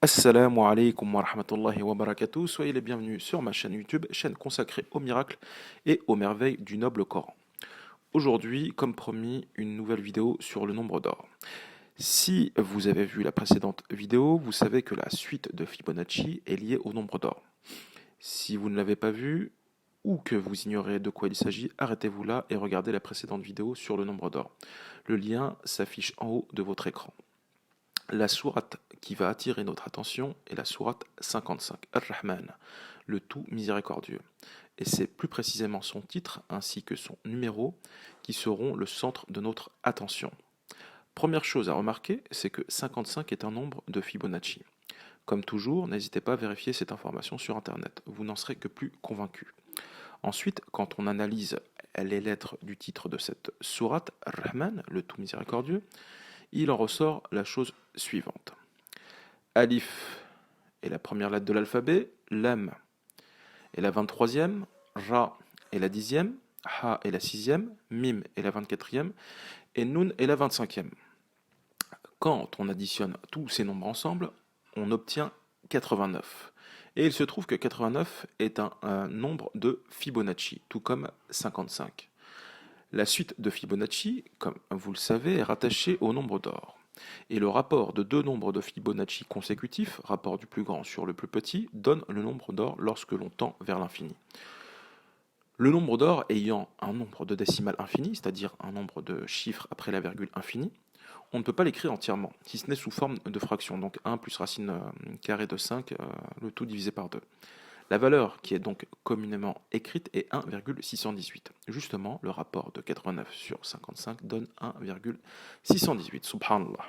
Assalamu alaikum wa rahmatullahi wa barakatuh. Soyez les bienvenus sur ma chaîne YouTube, chaîne consacrée aux miracles et aux merveilles du noble Coran. Aujourd'hui, comme promis, une nouvelle vidéo sur le nombre d'or. Si vous avez vu la précédente vidéo, vous savez que la suite de Fibonacci est liée au nombre d'or. Si vous ne l'avez pas vue ou que vous ignorez de quoi il s'agit, arrêtez-vous là et regardez la précédente vidéo sur le nombre d'or. Le lien s'affiche en haut de votre écran. La sourate qui va attirer notre attention est la sourate 55, Ar-Rahman, le tout miséricordieux. Et c'est plus précisément son titre ainsi que son numéro qui seront le centre de notre attention. Première chose à remarquer, c'est que 55 est un nombre de Fibonacci. Comme toujours, n'hésitez pas à vérifier cette information sur Internet, vous n'en serez que plus convaincu. Ensuite, quand on analyse les lettres du titre de cette sourate, Ar-Rahman, le tout miséricordieux, il en ressort la chose suivante. Alif est la première lettre de l'alphabet, Lam est la 23e, Ra est la 10e, Ha est la 6e, Mim est la 24e et Nun est la 25e. Quand on additionne tous ces nombres ensemble, on obtient 89. Et il se trouve que 89 est un nombre de Fibonacci, tout comme 55. La suite de Fibonacci, comme vous le savez, est rattachée au nombre d'or. Et le rapport de deux nombres de Fibonacci consécutifs, rapport du plus grand sur le plus petit, donne le nombre d'or lorsque l'on tend vers l'infini. Le nombre d'or ayant un nombre de décimales infini, c'est-à-dire un nombre de chiffres après la virgule infinie, on ne peut pas l'écrire entièrement, si ce n'est sous forme de fraction, donc 1 plus racine carrée de 5, le tout divisé par 2. La valeur qui est donc communément écrite est 1,618. Justement, le rapport de 89 sur 55 donne 1,618. Subhanallah.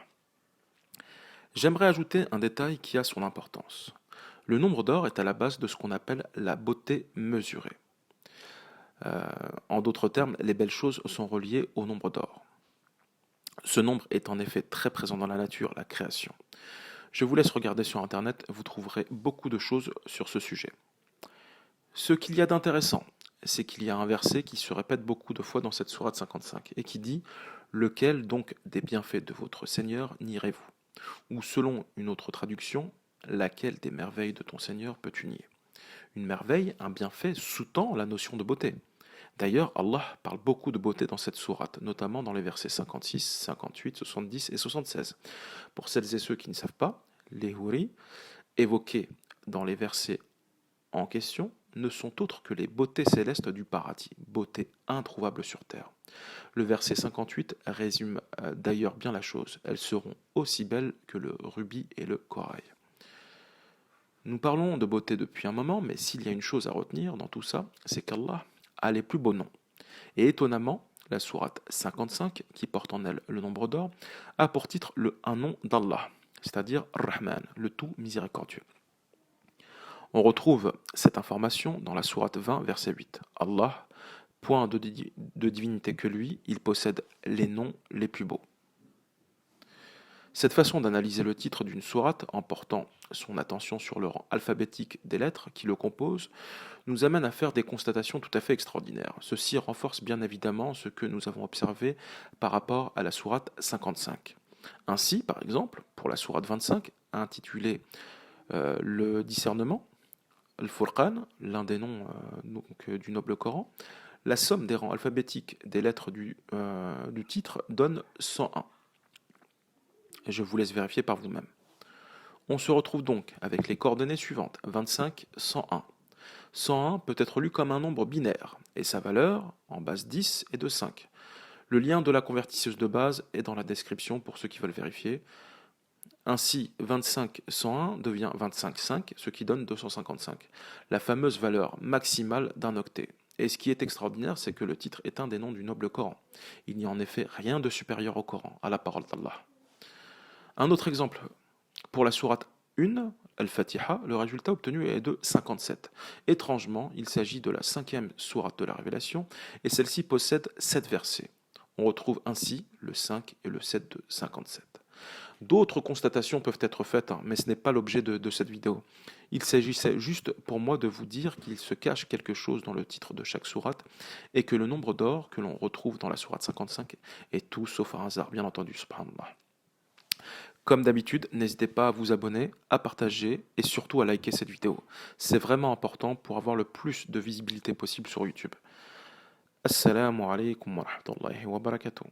J'aimerais ajouter un détail qui a son importance. Le nombre d'or est à la base de ce qu'on appelle la beauté mesurée. En d'autres termes, les belles choses sont reliées au nombre d'or. Ce nombre est en effet très présent dans la nature, la création. Je vous laisse regarder sur Internet, vous trouverez beaucoup de choses sur ce sujet. Ce qu'il y a d'intéressant, c'est qu'il y a un verset qui se répète beaucoup de fois dans cette sourate 55 et qui dit « Lequel donc des bienfaits de votre Seigneur nierez-vous » ou selon une autre traduction « Laquelle des merveilles de ton Seigneur peux-tu nier » Une merveille, un bienfait sous-tend la notion de beauté. D'ailleurs, Allah parle beaucoup de beauté dans cette sourate, notamment dans les versets 56, 58, 70 et 76. Pour celles et ceux qui ne savent pas, les houris, évoqués dans les versets en question, ne sont autres que les beautés célestes du paradis, beautés introuvables sur terre. Le verset 58 résume d'ailleurs bien la chose. Elles seront aussi belles que le rubis et le corail. Nous parlons de beauté depuis un moment, mais s'il y a une chose à retenir dans tout ça, c'est qu'Allah a les plus beaux noms. Et étonnamment, la sourate 55, qui porte en elle le nombre d'or, a pour titre un nom d'Allah, c'est-à-dire Rahman, le tout miséricordieux. On retrouve cette information dans la sourate 20, verset 8. Allah, point de divinité que lui, il possède les noms les plus beaux. Cette façon d'analyser le titre d'une sourate en portant son attention sur le rang alphabétique des lettres qui le composent nous amène à faire des constatations tout à fait extraordinaires. Ceci renforce bien évidemment ce que nous avons observé par rapport à la sourate 55. Ainsi, par exemple, pour la sourate 25, intitulée le discernement, Al-Furqan, l'un des noms du noble Coran, la somme des rangs alphabétiques des lettres du titre donne 101. Je vous laisse vérifier par vous-même. On se retrouve donc avec les coordonnées suivantes, 25, 101. 101 peut être lu comme un nombre binaire, et sa valeur, en base 10, est de 5. Le lien de la convertisseuse de base est dans la description pour ceux qui veulent vérifier. Ainsi, 25-101 devient 25-5, ce qui donne 255, la fameuse valeur maximale d'un octet. Et ce qui est extraordinaire, c'est que le titre est un des noms du noble Coran. Il n'y a en effet rien de supérieur au Coran, à la parole d'Allah. Un autre exemple, pour la sourate 1, Al-Fatiha, le résultat obtenu est de 57. Étrangement, il s'agit de la 5e sourate de la Révélation, et celle-ci possède 7 versets. On retrouve ainsi le 5 et le 7 de 57. D'autres constatations peuvent être faites, mais ce n'est pas l'objet de cette vidéo. Il s'agissait juste pour moi de vous dire qu'il se cache quelque chose dans le titre de chaque sourate et que le nombre d'or que l'on retrouve dans la sourate 55 est tout sauf un hasard, bien entendu, subhanallah. Comme d'habitude, n'hésitez pas à vous abonner, à partager et surtout à liker cette vidéo. C'est vraiment important pour avoir le plus de visibilité possible sur YouTube. Assalamu alaikum wa rahmatullahi wa barakatuh.